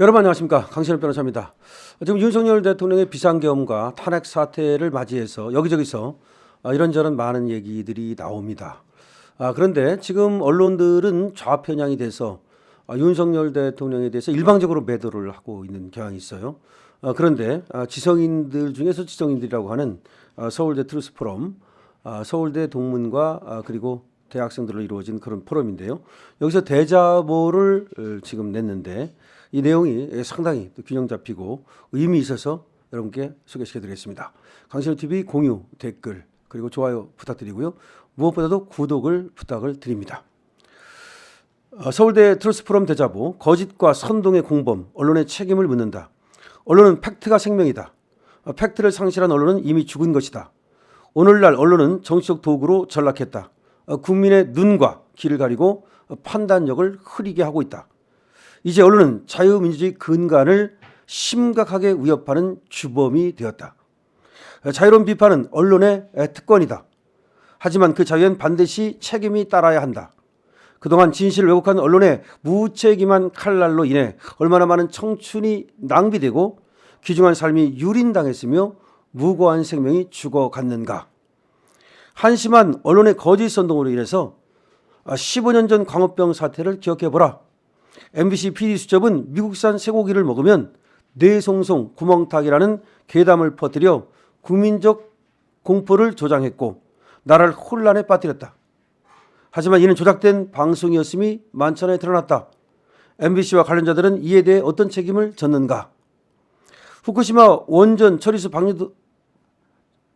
여러분 안녕하십니까, 강신업 변호사입니다. 지금 윤석열 대통령의 비상계엄과 탄핵 사태를 맞이해서 여기저기서 이런저런 많은 얘기들이 나옵니다. 그런데 지금 언론들은 좌편향이 돼서 윤석열 대통령에 대해서 일방적으로 매도를 하고 있는 경향이 있어요. 그런데 지성인들 중에서 지성인들이라고 하는 서울대 트루스 포럼, 서울대 동문과 그리고 대학생들로 이루어진 그런 포럼인데요. 여기서 대자보를 지금 냈는데 이 내용이 상당히 균형 잡히고 의미 있어서 여러분께 소개시켜드리겠습니다. 강신호TV 공유, 댓글 그리고 좋아요 부탁드리고요. 무엇보다도 구독을 부탁을 드립니다. 서울대 트루스포럼 대자보, 거짓과 선동의 공범, 언론의 책임을 묻는다. 언론은 팩트가 생명이다. 팩트를 상실한 언론은 이미 죽은 것이다. 오늘날 언론은 정치적 도구로 전락했다. 국민의 눈과 귀를 가리고 판단력을 흐리게 하고 있다. 이제 언론은 자유민주주의 근간을 심각하게 위협하는 주범이 되었다. 자유로운 비판은 언론의 특권이다. 하지만 그 자유엔 반드시 책임이 따라야 한다. 그동안 진실을 왜곡한 언론의 무책임한 칼날로 인해 얼마나 많은 청춘이 낭비되고 귀중한 삶이 유린당했으며 무고한 생명이 죽어갔는가. 한심한 언론의 거짓 선동으로 인해서 15년 전 광우병 사태를 기억해보라. MBC PD 수첩은 미국산 쇠고기를 먹으면 뇌송송 구멍타기라는 괴담을 퍼뜨려 국민적 공포를 조장했고 나라를 혼란에 빠뜨렸다. 하지만 이는 조작된 방송이었음이 만천하에 드러났다. MBC와 관련자들은 이에 대해 어떤 책임을 졌는가. 후쿠시마 원전 처리수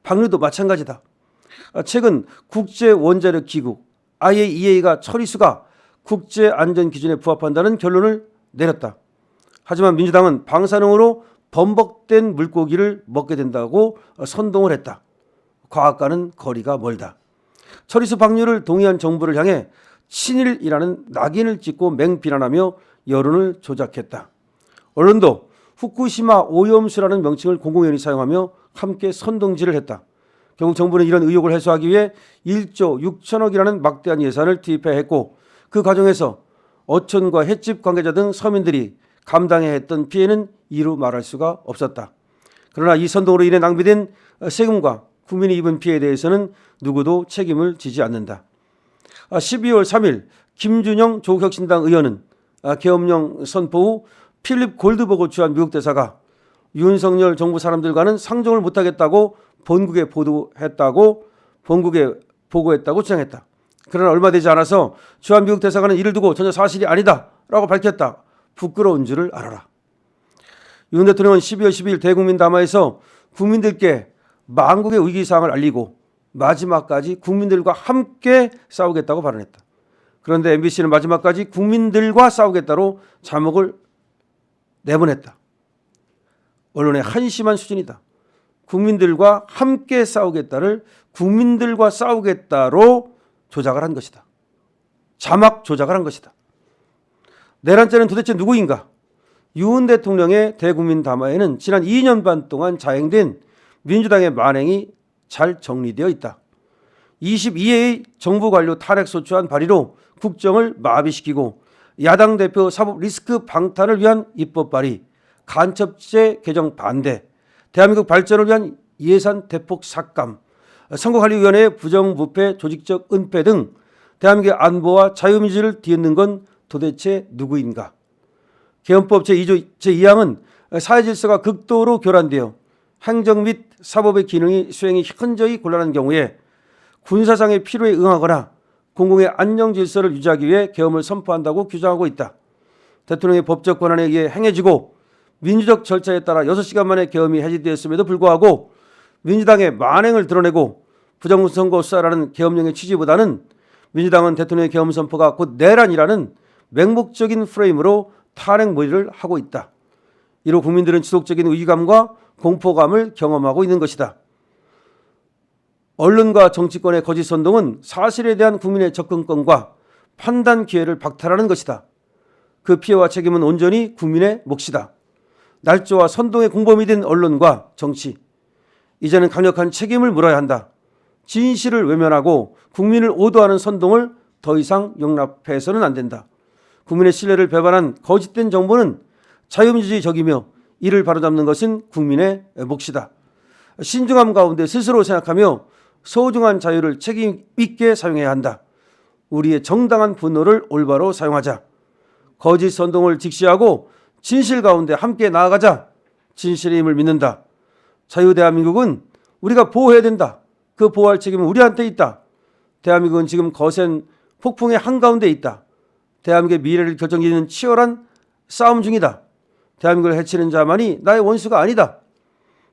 방류도 마찬가지다. 최근 국제원자력기구 IAEA가 처리수가 국제안전기준에 부합한다는 결론을 내렸다. 하지만 민주당은 방사능으로 범벅된 물고기를 먹게 된다고 선동을 했다. 과학과는 거리가 멀다. 처리수 방류를 동의한 정부를 향해 친일이라는 낙인을 찍고 맹비난하며 여론을 조작했다. 언론도 후쿠시마 오염수라는 명칭을 공공연히 사용하며 함께 선동질을 했다. 결국 정부는 이런 의혹을 해소하기 위해 1조 6천억이라는 막대한 예산을 투입해야 했고 그 과정에서 어촌과 횟집 관계자 등 서민들이 감당해야 했던 피해는 이루 말할 수가 없었다. 그러나 이 선동으로 인해 낭비된 세금과 국민이 입은 피해에 대해서는 누구도 책임을 지지 않는다. 12월 3일 김준영 조국혁신당 의원은 계엄령 선포 후 필립 골드버그 주한 미국 대사가 윤석열 정부 사람들과는 상종을 못하겠다고 본국에 보고했다고 주장했다. 그러나 얼마 되지 않아서 주한 미국 대사관은 이를 두고 전혀 사실이 아니다라고 밝혔다. 부끄러운 줄을 알아라. 윤 대통령은 12월 12일 대국민 담화에서 국민들께 만국의 위기사항을 알리고 마지막까지 국민들과 함께 싸우겠다고 발언했다. 그런데 MBC는 마지막까지 국민들과 싸우겠다로 자막을 내보냈다. 언론의 한심한 수준이다. 국민들과 함께 싸우겠다를 국민들과 싸우겠다로 조작을 한 것이다. 자막 조작을 한 것이다. 내란죄는 도대체 누구인가? 윤 대통령의 대국민 담화에는 지난 2년 반 동안 자행된 민주당의 만행이 잘 정리되어 있다. 22회의 정부 관료 탄핵 소추안 발의로 국정을 마비시키고 야당 대표 사법 리스크 방탄을 위한 입법 발의, 간첩죄 개정 반대, 대한민국 발전을 위한 예산 대폭 삭감, 선거관리위원회의 부정부패 조직적 은폐 등 대한민국의 안보와 자유민주주의를 뒤흔든 건 도대체 누구인가? 개헌법 제2조 제2항은 사회질서가 극도로 교란되어 행정 및 사법의 기능이 수행이 현저히 곤란한 경우에 군사상의 필요에 응하거나 공공의 안정질서를 유지하기 위해 계엄을 선포한다고 규정하고 있다. 대통령의 법적 권한에 의해 행해지고 민주적 절차에 따라 6시간 만에 계엄이 해제되었음에도 불구하고 민주당의 만행을 드러내고 부정선거 수사라는 계엄령의 취지보다는 민주당은 대통령의 계엄 선포가 곧 내란이라는 맹목적인 프레임으로 탄핵몰이를 하고 있다. 이로 국민들은 지속적인 위기감과 공포감을 경험하고 있는 것이다. 언론과 정치권의 거짓 선동은 사실에 대한 국민의 접근권과 판단 기회를 박탈하는 것이다. 그 피해와 책임은 온전히 국민의 몫이다. 날조와 선동의 공범이 된 언론과 정치, 이제는 강력한 책임을 물어야 한다. 진실을 외면하고 국민을 오도하는 선동을 더 이상 용납해서는 안 된다. 국민의 신뢰를 배반한 거짓된 정보는 자유민주주의적이며 이를 바로잡는 것은 국민의 몫이다. 신중함 가운데 스스로 생각하며 소중한 자유를 책임 있게 사용해야 한다. 우리의 정당한 분노를 올바로 사용하자. 거짓 선동을 직시하고 진실 가운데 함께 나아가자. 진실의 힘을 믿는다. 자유 대한민국은 우리가 보호해야 된다. 그 보호할 책임은 우리한테 있다. 대한민국은 지금 거센 폭풍의 한가운데 있다. 대한민국의 미래를 결정짓는 치열한 싸움 중이다. 대한민국을 해치는 자만이 나의 원수가 아니다.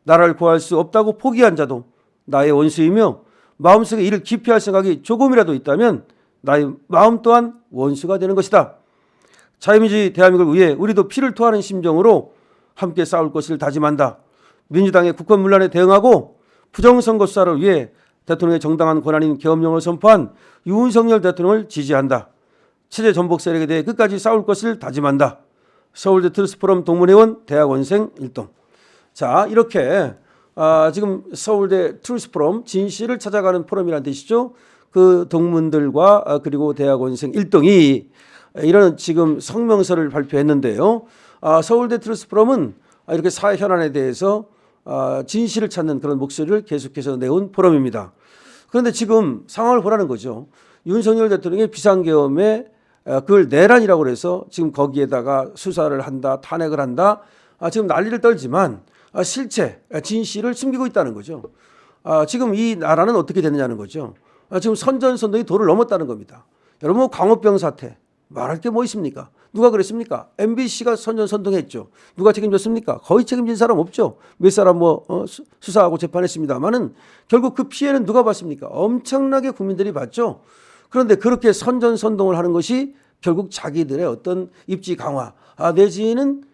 나라를 구할 수 없다고 포기한 자도 나의 원수이며 마음속에 이를 기피할 생각이 조금이라도 있다면 나의 마음 또한 원수가 되는 것이다. 자유민주주의 대한민국을 위해 우리도 피를 토하는 심정으로 함께 싸울 것을 다짐한다. 민주당의 국권문란에 대응하고 부정선거 수사를 위해 대통령의 정당한 권한인 계엄령을 선포한 윤석열 대통령을 지지한다. 체제 전복 세력에 대해 끝까지 싸울 것을 다짐한다. 서울대 트루스포럼 동문회원 대학원생 일동. 자, 이렇게 지금 서울대 트루스포럼 진실을 찾아가는 포럼이라는 뜻이죠. 그 동문들과 그리고 대학원생 일동이 이런 지금 성명서를 발표했는데요. 서울대 트루스포럼은 이렇게 사회 현안에 대해서 진실을 찾는 그런 목소리를 계속해서 내온 포럼입니다. 그런데 지금 상황을 보라는 거죠. 윤석열 대통령의 비상계엄에 그걸 내란이라고 해서 지금 거기에다가 수사를 한다, 탄핵을 한다, 지금 난리를 떨지만 실체, 진실을 숨기고 있다는 거죠. 지금 이 나라는 어떻게 되느냐는 거죠. 지금 선전선동이 도를 넘었다는 겁니다. 여러분, 광우병 사태 말할 게 뭐 있습니까? 누가 그랬습니까? MBC가 선전선동했죠. 누가 책임졌습니까? 거의 책임진 사람 없죠. 몇 사람 수사하고 재판했습니다만은 결국 그 피해는 누가 봤습니까? 엄청나게 국민들이 봤죠. 그런데 그렇게 선전선동을 하는 것이 결국 자기들의 어떤 입지 강화 내지는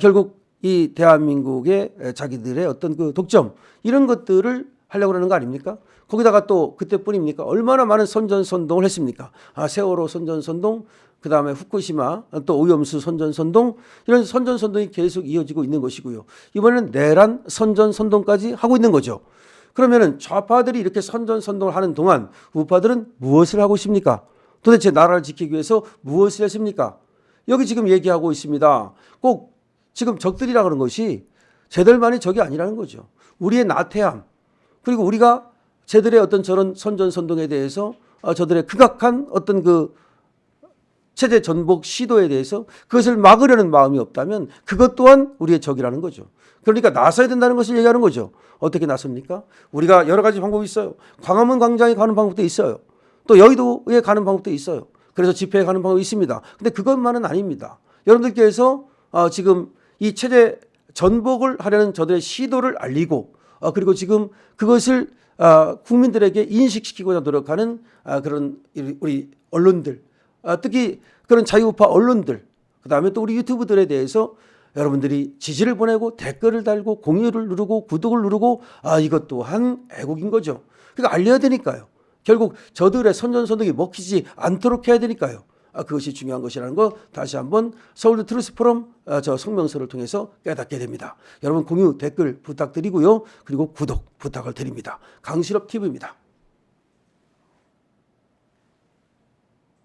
결국 이 대한민국의 자기들의 어떤 그 독점 이런 것들을 하려고 하는 거 아닙니까? 거기다가 또 그때뿐입니까? 얼마나 많은 선전선동을 했습니까? 세월호 선전선동, 그 다음에 후쿠시마 또 오염수 선전선동, 이런 선전선동이 계속 이어지고 있는 것이고요. 이번에는 내란 선전선동까지 하고 있는 거죠. 그러면은 좌파들이 이렇게 선전선동을 하는 동안 우파들은 무엇을 하고 있습니까? 도대체 나라를 지키기 위해서 무엇을 했습니까? 여기 지금 얘기하고 있습니다. 꼭 지금 적들이라 그런 것이 쟤들만이 적이 아니라는 거죠. 우리의 나태함, 그리고 우리가 쟤들의 어떤 저런 선전선동에 대해서 저들의 극악한 어떤 그 체제 전복 시도에 대해서 그것을 막으려는 마음이 없다면 그것 또한 우리의 적이라는 거죠. 그러니까 나서야 된다는 것을 얘기하는 거죠. 어떻게 나섭니까? 우리가 여러 가지 방법이 있어요. 광화문 광장에 가는 방법도 있어요. 또 여의도에 가는 방법도 있어요. 그래서 집회에 가는 방법이 있습니다. 근데 그것만은 아닙니다. 여러분들께서 지금 이 체제 전복을 하려는 저들의 시도를 알리고 그리고 지금 그것을 국민들에게 인식시키고자 노력하는 그런 우리 언론들, 특히 그런 자유우파 언론들, 그 다음에 또 우리 유튜브들에 대해서 여러분들이 지지를 보내고 댓글을 달고 공유를 누르고 구독을 누르고 이것 또한 애국인 거죠. 그러니까 알려야 되니까요. 결국 저들의 선전선동이 먹히지 않도록 해야 되니까요. 그것이 중요한 것이라는 거 다시 한번 서울대 트루스포럼 저 성명서를 통해서 깨닫게 됩니다. 여러분 공유 댓글 부탁드리고요. 그리고 구독 부탁을 드립니다. 강실업 TV입니다.